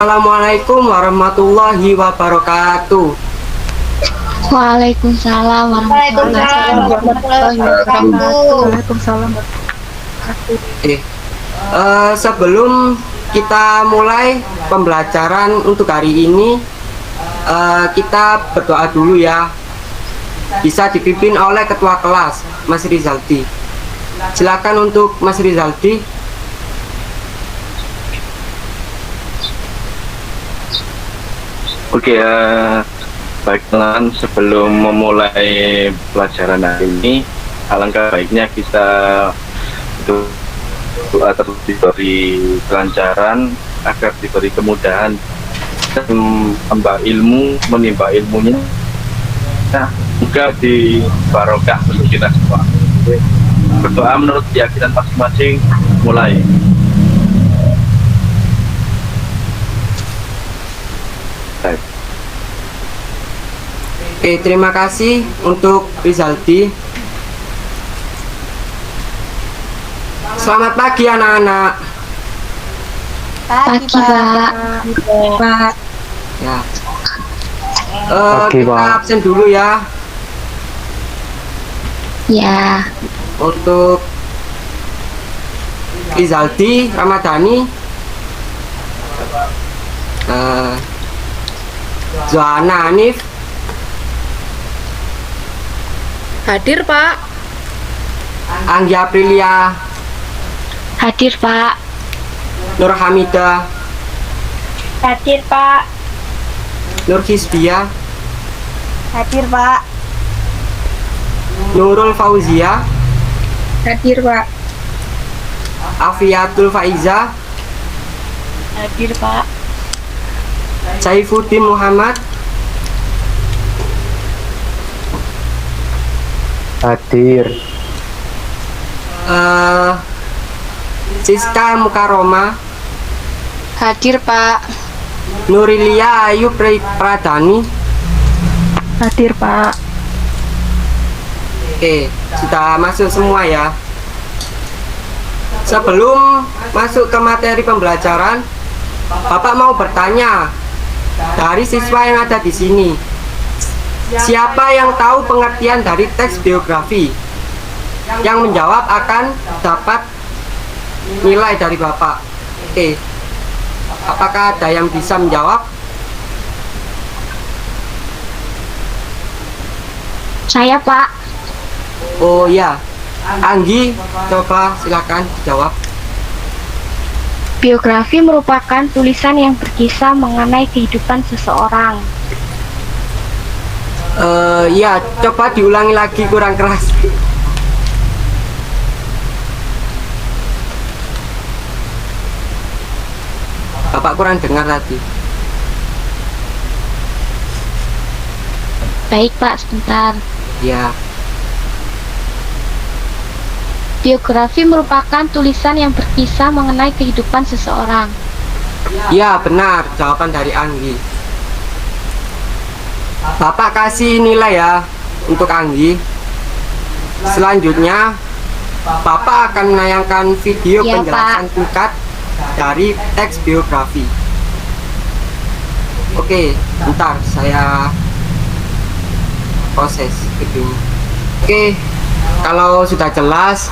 Assalamualaikum warahmatullahi wabarakatuh. Waalaikumsalam Waalaikumsalam warahmatullahi wabarakatuh. Waalaikumsalam. Eh, Sebelum kita mulai pembelajaran untuk hari ini, kita berdoa dulu ya. Bisa dipimpin oleh Ketua Kelas, Mas Rizaldi. Silakan untuk Mas Rizaldi. Oke, baik teman, sebelum memulai pelajaran hari ini, alangkah baiknya kita doa terus diberi kelancaran agar diberi kemudahan dan menimba ilmunya. Nah, semoga di barokah untuk kita semua. Oke. Berdoa menurut keyakinan masing-masing, mulai. Baik. Oke, terima kasih untuk Rizaldi. Selamat pagi anak-anak. Pagi, Pak. Pak. Ya. Pagi, Kita Pak. absen dulu ya Ya, untuk Rizaldi Ramadhani, Zohana Hanif, Hadir, Pak. Anggi Aprilia, hadir, Pak. Nur Hamida, Hadir, Pak. Nur Hisbia, Hadir, Pak. Nurul Fauzia, Hadir, Pak. Afiatul Faiza, Hadir, Pak. Saifuddin Muhammad, Hadir. Siska Mukaroma, Hadir, Pak. Nurilia Ayu Pradani. Hadir, Pak. Oke, sudah masuk semua ya. Sebelum masuk ke materi pembelajaran, Bapak mau bertanya dari siswa yang ada di sini. Siapa yang tahu pengertian dari teks biografi? Yang menjawab akan dapat nilai dari Bapak. Oke. Apakah ada yang bisa menjawab? Saya, Pak. Oh ya, Anggi, coba silakan dijawab. Biografi merupakan tulisan yang berkisah mengenai kehidupan seseorang. Ya, coba diulangi lagi, kurang keras. Bapak kurang dengar tadi. Baik, Pak, sebentar. Ya, Biografi merupakan tulisan yang berkisah mengenai kehidupan seseorang. ya benar jawaban dari Anggi. Bapak kasih nilai ya untuk Anggi. Selanjutnya, Bapak akan menayangkan video Ya, penjelasan singkat dari teks biografi. Oke, bentar saya proses videonya. Oke, kalau sudah jelas,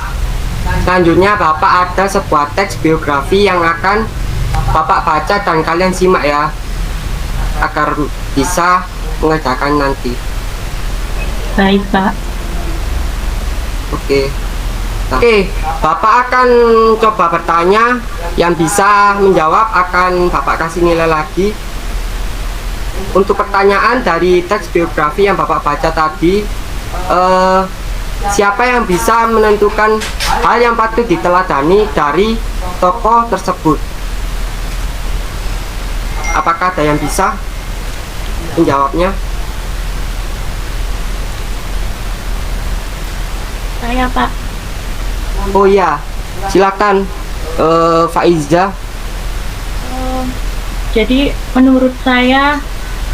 selanjutnya Bapak ada sebuah teks biografi yang akan Bapak baca dan kalian simak ya, agar bisa mengerjakan nanti. Baik, Pak. Oke. Oke, Bapak akan coba bertanya. Yang bisa menjawab akan Bapak kasih nilai lagi. Untuk pertanyaan dari teks biografi yang Bapak baca tadi, siapa yang bisa menentukan hal yang patut diteladani dari tokoh tersebut? Apakah ada yang bisa menjawabnya? Saya, Pak. Oh ya, silakan Faiza. Jadi menurut saya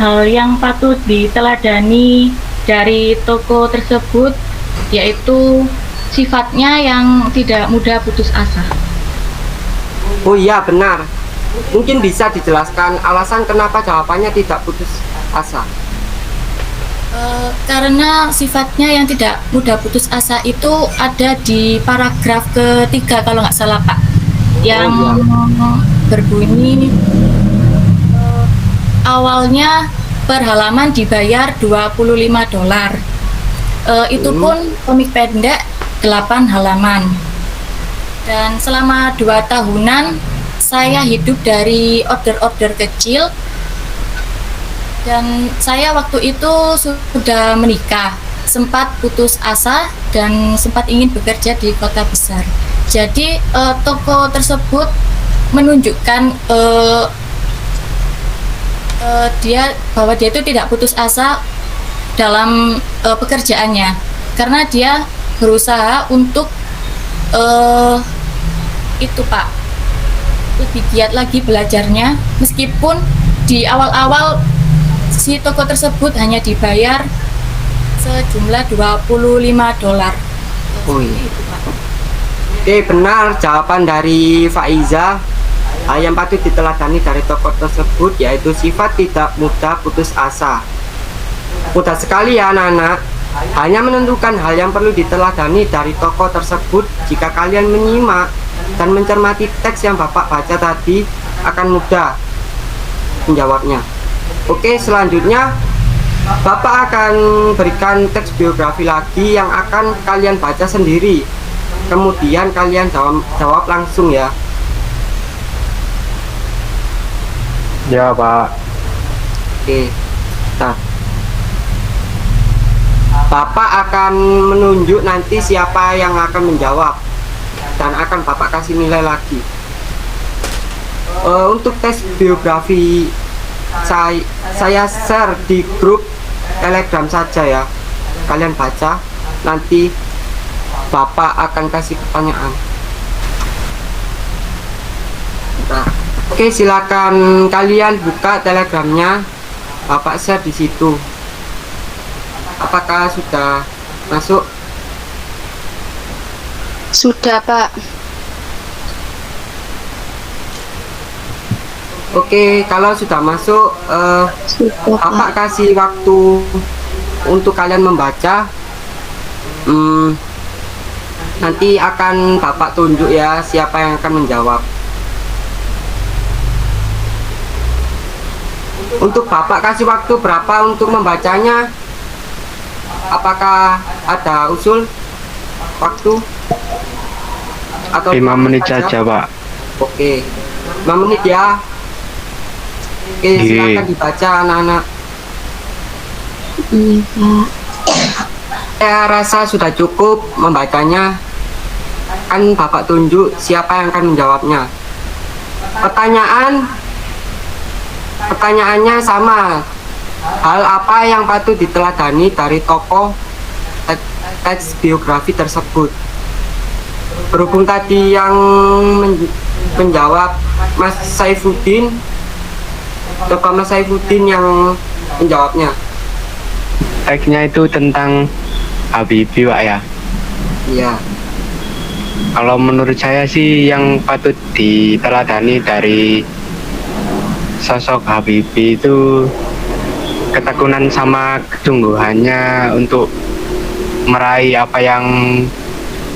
hal yang patut diteladani dari tokoh tersebut yaitu sifatnya yang tidak mudah putus asa. Oh iya benar, Mungkin bisa dijelaskan alasan kenapa jawabannya tidak putus asa. Karena sifatnya yang tidak mudah putus asa itu ada di paragraf ketiga kalau nggak salah Pak, yang berbunyi awalnya per halaman dibayar $25. Itu pun komik pendek 8 halaman. Dan selama 2 tahunan saya hidup dari order-order kecil. Dan saya waktu itu sudah menikah, sempat putus asa dan sempat ingin bekerja di kota besar. Jadi toko tersebut menunjukkan bahwa dia itu tidak putus asa dalam pekerjaannya, karena dia berusaha untuk itu Pak, lebih giat lagi belajarnya, meskipun di awal-awal si toko tersebut hanya dibayar sejumlah $25. Oh iya. Oke, benar jawaban dari Faiza. Hal yang patut diteladani dari toko tersebut yaitu sifat tidak mudah putus asa. Mudah sekali ya anak-anak. Hanya menentukan hal yang perlu diteladani dari toko tersebut. Jika kalian menyimak dan mencermati teks yang Bapak baca tadi, akan mudah menjawabnya. Oke, selanjutnya Bapak akan berikan teks biografi lagi yang akan kalian baca sendiri. Kemudian kalian jawab langsung ya. Ya Pak. Oke. Nah, Bapak akan menunjuk nanti siapa yang akan menjawab dan akan Bapak kasih nilai lagi. Untuk tes biografi saya share di grup Telegram saja ya. Kalian baca, nanti Bapak akan kasih pertanyaan. Nah, oke, silakan kalian buka Telegramnya. Bapak share di situ. Apakah sudah masuk? Sudah, Pak. Oke, kalau sudah masuk, Sudah, Bapak Pak. kasih waktu untuk kalian membaca. Nanti akan Bapak tunjuk ya siapa yang akan menjawab. Untuk Bapak kasih waktu berapa untuk membacanya? Apakah ada usul waktu? Atau 5 menit saja, Pak. Oke, 5 menit ya. Oke, silakan dibaca anak-anak. Iya, Pak. Saya rasa sudah cukup membacanya. Kan Bapak tunjuk siapa yang akan menjawabnya. Pertanyaannya sama. Hal apa yang patut diteladani dari tokoh teks biografi tersebut? Berhubung tadi yang menjawab Mas Saifuddin, coba Mas Saifuddin yang menjawabnya. Teksnya itu tentang Habibie, Pak ya. Iya. Kalau menurut saya sih yang patut diteladani dari sosok Habibie itu ketekunan sama kesungguhannya untuk meraih apa yang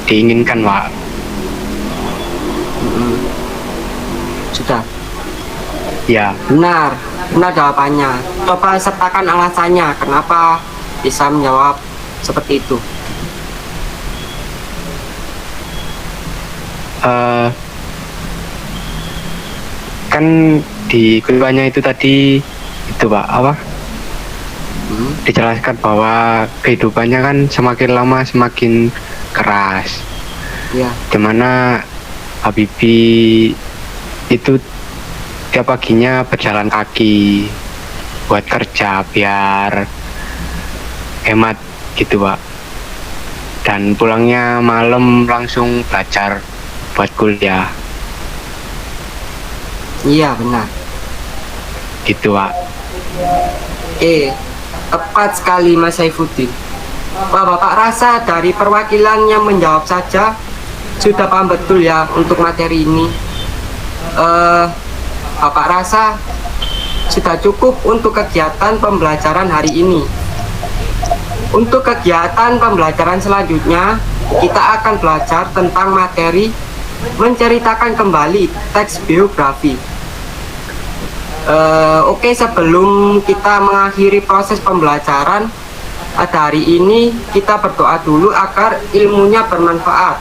diinginkan, Pak. Sudah. Ya, Benar jawabannya. Coba sertakan alasannya kenapa bisa menjawab seperti itu. kan di keduanya itu tadi itu, Pak, apa? Dijelaskan bahwa kehidupannya kan semakin lama semakin keras. Ya. Dimana Habibie itu tiap paginya berjalan kaki buat kerja biar hemat gitu, Pak. Dan pulangnya malam langsung belajar buat kuliah Iya, benar. gitu, Pak. Tepat sekali Mas Saifuddin. Wah, Bapak rasa dari perwakilan yang menjawab saja sudah paham betul ya untuk materi ini. Bapak rasa sudah cukup untuk kegiatan pembelajaran hari ini. Untuk kegiatan pembelajaran selanjutnya, kita akan belajar tentang materi menceritakan kembali teks biografi. Oke, sebelum kita mengakhiri proses pembelajaran pada hari ini, kita berdoa dulu agar ilmunya bermanfaat.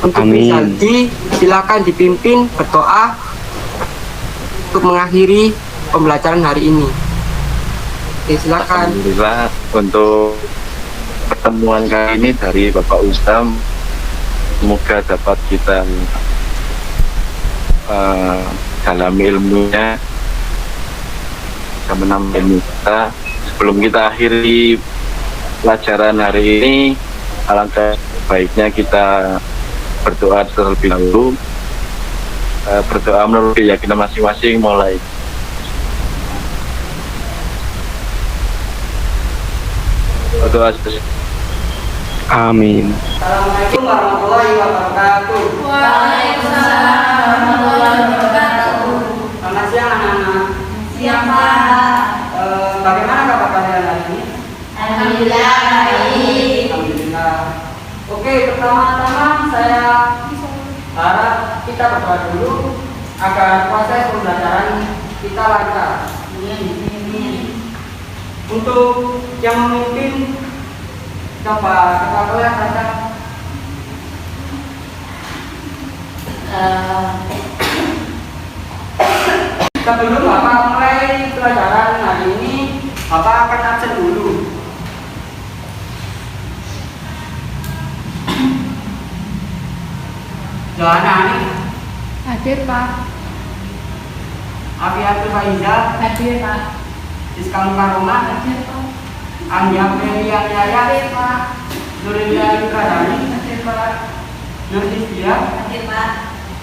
Untuk Amin. Rizaldi, silakan dipimpin berdoa untuk mengakhiri pembelajaran hari ini. Oke, silakan. Alhamdulillah untuk pertemuan kali ini dari Bapak Ustam, semoga dapat kita dalam ilmunya, bisa menambah ilmu kita. Sebelum kita akhiri pelajaran hari ini, alangkah baiknya kita berdoa terlebih dahulu. Berdoa menurut keyakinan masing-masing, mulai. Berdoa Amin. Assalamualaikum warahmatullahi wabarakatuh. Waalaikumsalam warahmatullahi wabarakatuh. Selamat siang anak-anak. Siang, Pak. Bagaimana kabar kalian hari ini? Alhamdulillah baik. Alhamdulillah. Oke, pertama-tama saya harap kita berdoa dulu agar proses pembelajaran kita lancar. Untuk yang memimpin, coba ketua kelas saja. Sebelum Bapak mulai pelajaran hari ini, Bapak akan absen dulu. Johanna Ani, Hadir, Pak. Afiatul Faiza, Hadir, Pak. Siska Mukaroma, Hadir, Pak. Anja Melia Yaya, Pak. Nuria Yukadani, Hadir, Pak. Nurtistia, Hadir, Pak.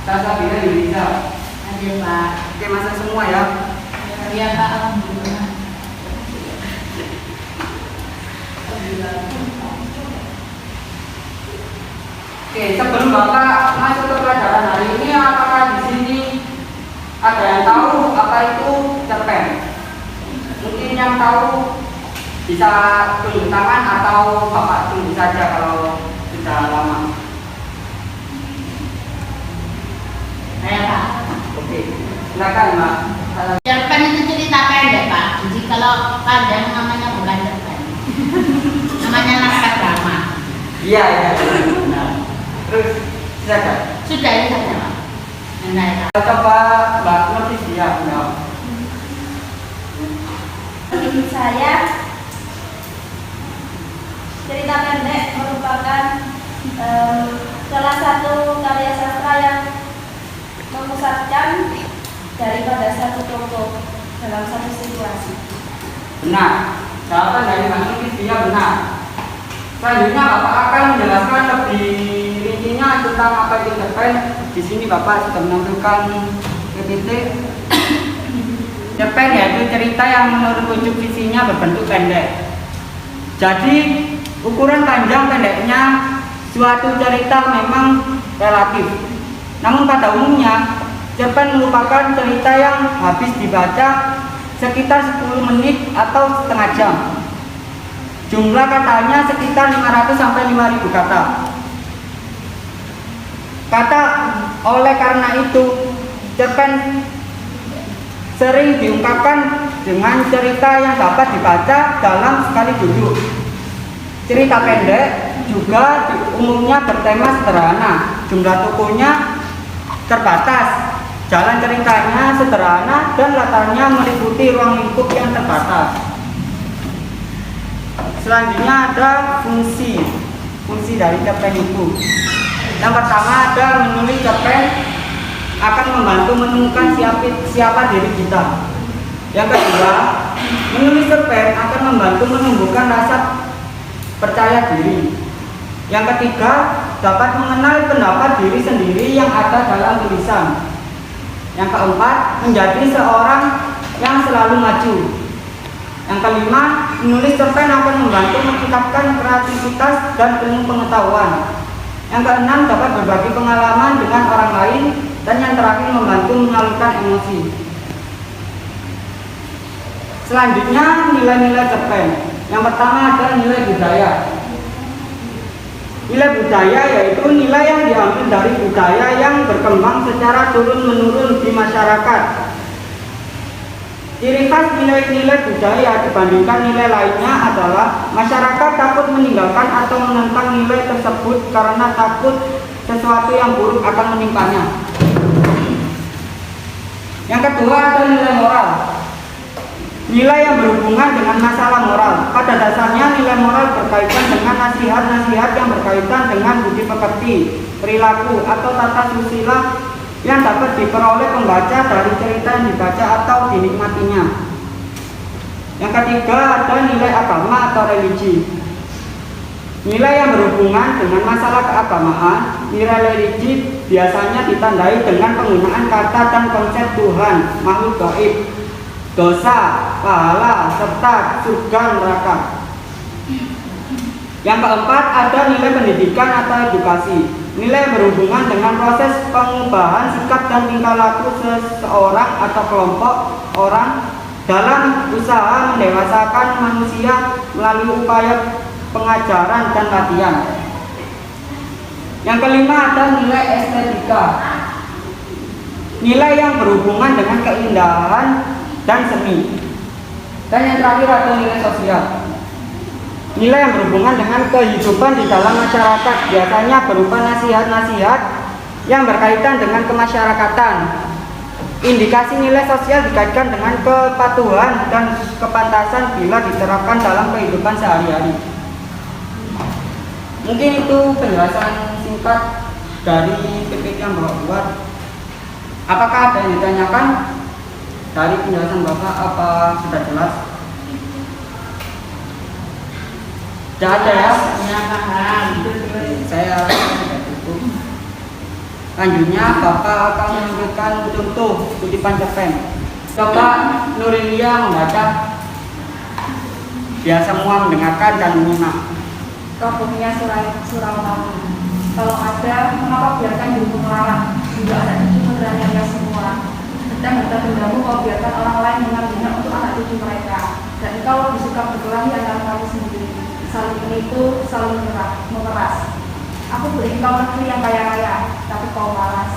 Sasa Bila Yuniza. Hadir, Pak. Oke, masa semua ya. Iya, Pak. Alhamdulillah. Oke, sebelum Bapak masuk ke pelajaran hari ini, apakah di sini ada yang tahu apa itu cerpen? Mungkin yang tahu bisa tunjuk tangan atau Bapak tunggu saja kalau sudah lama. Saya, Pak. Oke, silakan Mbak. Cerpen itu cerita pendek, Pak. Jadi kalau panjang namanya bukan cerpen. Namanya naskah drama. Iya, iya. Benar. Terus silakan. Sudah ini saja, Pak. Benar, Pak. Coba Mbak Nurtistia menjawab. Menurut saya, cerita pendek merupakan salah satu karya sastra yang memusatkan daripada satu tokoh dalam satu situasi. Benar. Jawaban dari Mbak Nurtistia benar. Selanjutnya Bapak akan menjelaskan lebih rincinya tentang apa itu cerpen. Di sini Bapak sudah menampilkan PPT. Cerpen yaitu cerita yang menurut wujud visinya berbentuk pendek. Jadi ukuran panjang pendeknya suatu cerita memang relatif. Namun pada umumnya cerpen merupakan cerita yang habis dibaca sekitar 10 menit atau setengah jam. Jumlah katanya sekitar 500 sampai 5000 kata. Oleh karena itu, cerpen sering diungkapkan dengan cerita yang dapat dibaca dalam sekali duduk. Cerita pendek juga umumnya bertema sederhana, jumlah tokohnya terbatas, jalan ceritanya sederhana, dan latarnya meliputi ruang lingkup yang terbatas. Selanjutnya ada fungsi dari cerpen itu. Yang pertama ada menulis cerpen akan membantu menemukan siapa diri kita. Yang kedua, menulis cerpen akan membantu menumbuhkan rasa percaya diri. Yang ketiga, dapat mengenal pendapat diri sendiri yang ada dalam tulisan. Yang keempat, menjadi seorang yang selalu maju. Yang kelima, menulis cerpen akan membantu meningkatkan kreativitas dan ilmu pengetahuan. Yang keenam, dapat berbagi pengalaman dengan orang lain. Dan yang terakhir membantu menyalurkan emosi. Selanjutnya nilai-nilai cerpen. Yang pertama adalah nilai budaya. Nilai budaya yaitu nilai yang diambil dari budaya yang berkembang secara turun-menurun di masyarakat. Ciri khas nilai-nilai budaya dibandingkan nilai lainnya adalah masyarakat takut meninggalkan atau menentang nilai tersebut karena takut sesuatu yang buruk akan menimpanya. Yang kedua adalah nilai moral. Nilai yang berhubungan dengan masalah moral. Pada dasarnya nilai moral berkaitan dengan nasihat-nasihat yang berkaitan dengan budi pekerti, perilaku, atau tata susila yang dapat diperoleh pembaca dari cerita yang dibaca atau dinikmatinya. Yang ketiga ada nilai agama atau religi. Nilai yang berhubungan dengan masalah keagamaan, nilai religi biasanya ditandai dengan penggunaan kata dan konsep Tuhan, makhluk gaib, dosa, pahala, serta surga neraka. Yang keempat ada nilai pendidikan atau edukasi. Nilai berhubungan dengan proses pengubahan sikap dan tingkah laku seseorang atau kelompok orang dalam usaha mendewasakan manusia melalui upaya pengajaran dan latihan. Yang kelima ada nilai estetika. Nilai yang berhubungan dengan keindahan dan seni. Dan yang terakhir ada nilai sosial. Nilai yang berhubungan dengan kehidupan di dalam masyarakat, biasanya berupa nasihat-nasihat yang berkaitan dengan kemasyarakatan. Indikasi nilai sosial dikaitkan dengan kepatuhan dan kepantasan bila diterapkan dalam kehidupan sehari-hari. Mungkin itu penjelasan singkat dari PPT yang Bapak buat. Apakah ada yang ditanyakan dari penjelasan Bapak? Apa sudah jelas? Tidak ada ya? Saya sudah cukup. Selanjutnya Bapak akan memberikan contoh kutipan cerpen. Coba Nurilia membaca. Biar semua mendengarkan dan menyimak. Kau punya surau kalau ada, mengapa biarkan dirimu melarang? Juga anak cucu meneraniaya semua. Sedang harta bendamu kau biarkan orang lain mengambilnya untuk anak cucu mereka. Dan engkau lebih suka berkelahi antara kamu sendiri, saling menipu, saling memeras. Aku beri engkau negeri yang kaya raya, tapi kau malas.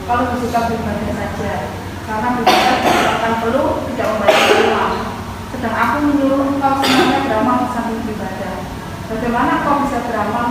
Kau lebih suka beribadah saja, karena beribadah akan perlu tidak membayar uang. Sedang aku menyuruh engkau semuanya beramal sambil beribadah. Bagaimana kau bisa beramal